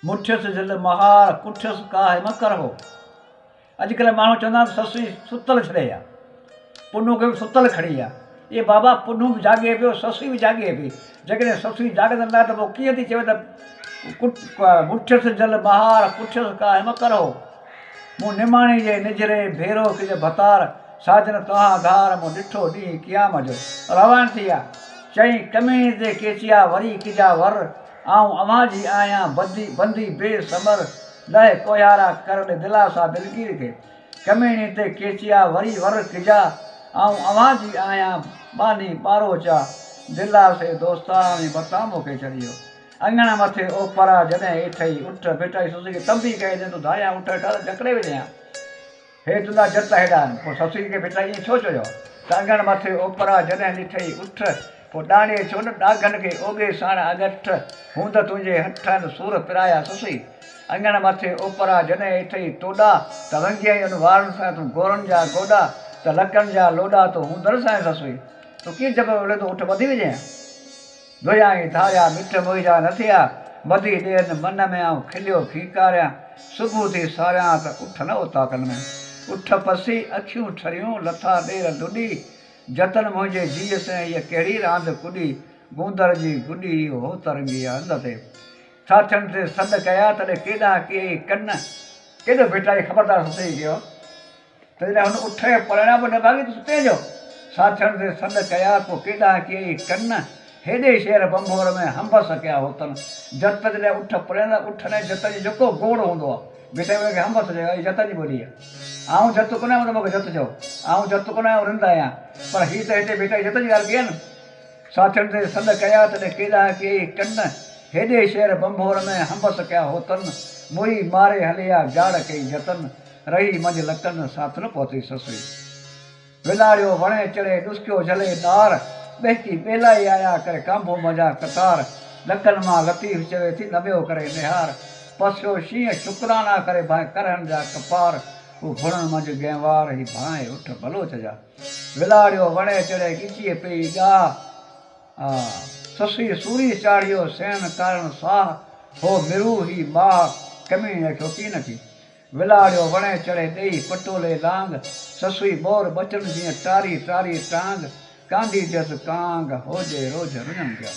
मुठियस जल महार कुठियस काहे मकर हो। अॼुकल्ह माण्हू चवंदा आहिनि ससु सुतल छॾे आहे, पुनू खे बि सुतल खड़ी आहे। ये बाबा पुनू बि जागे पियो, ससु बि जागे पई। जेकॾहिं ससु जाॻंदड़ न त पोइ कीअं थी चवे त मुठियस जल महार कुठियस काहे मकर हो। मूं निमाणी जे निजरे भेरो किज भतार साजन तव्हां धार मूं ॾिठो ॾींहुं क़याम जो रवान थी विया। चई कमीणी ते केचिया वरी किजा वर आऊं अव्हां जी आहियां बंदी बेसमर लहे कोयारा कर दिलासा दिलगीर खे। कमीणी ते केचिया वरी वर किजा आऊं अव्हां जी आहियां बानी पारो चा दिलासे दोस्तानी बता मूंखे छॾियो। अंगण मथे ओपरा जॾहिं हेठई उठ बेटाई ससु खे तंबी कई ॾे तूं धारियां उठ जकड़े विझां हे तुंहिंजा जत हेॾा आहिनि। पोइ ससु खे बेटा ईअं छो चयो त अंगण मथे ओपरा जॾहिं ॾिठई उठ पोइ ॾाणे छो न ॾागनि खे ओगे साण अगठ हूं त तुंहिंजे हथनि सूर पिराया ससुई। अंगण मथे ओपरा जॾहिं हेठई तोॾा त वंगियई उन वारनि सां तूं गोरनि जा गोॾा त लकनि जा लोॾा तो हूंदड़ सां ससुई। तूं कीअं जब विढ़े थो उठ ॿधी विझां धोयाई धारिया मिठ मोइजा न थिया मधी ॾेरनि मन में आऊं खिलियो खीकारियां सुबुह थी सारियां त उठ न उताकनि में उठ पसी अखियूं ठरियूं लथा ॾेर लुॾी जतन मुंहिंजे जीअ से हीअ कहिड़ी रांदि कुॾी गूंदर जी गुॾी हो तरंगी हंध ते साथियुनि ते सॾ कया तॾहिं केॾा कई कन केॾो बेटा ख़बरदार सही कयो तॾहिं हुन उठ पलणा बि न भागी तूं सुते जो साथियुनि ते सॾ कया पोइ केॾा कई कन हेॾे शहर बंभोर में हंबस कया होतन जत जॾहिं उठ पलण उठ ने जत जो जेको गोड़ हूंदो आहे बेटा हुनखे हंबस चयो हीअ जत जी ॿोली आहे। आऊं जत कोन आहियां मूंखे जत चओ आऊं जत कोन आहियां रिंद आहियां पर हीअ त हिते बेटा जत जी ॻाल्हि कई आहे न। साथियुनि ते सॾ कया तॾहिं केॾा कई कन हेॾे शहर बंभोर में हंबस कया होतन मुई मारे हलिया जाड़ कई जतन रही मंझि लकनि साथ न पहुती ससुई। विलाड़ियो वणे चढ़े ॾुस्कियो झले ॾार ॿेटी ॿेलाई आया करे कांबो मजा कतार लकनि मां लतीफ़ चवे थी नबियो करे निहार पसियो शींहं शुकराना करे भाए करनि जा कपार हू घुणनि मंझि गहिवार ही भाए उठ बलोच जा विलाड़ियो वणे चढ़े ॻिचीअ पई ॻाह ससुई सूरी चाढ़ियो सेण कारण साह हो मिरू ही माह कमीणी रखियो पी न थी। विलाड़ियो वणे चढ़े ॾेई पटोले लांग ससुई मोर बचन जीअं टारी टारी टांग कांधी जस कांग होजे रोज रुञनि पिया।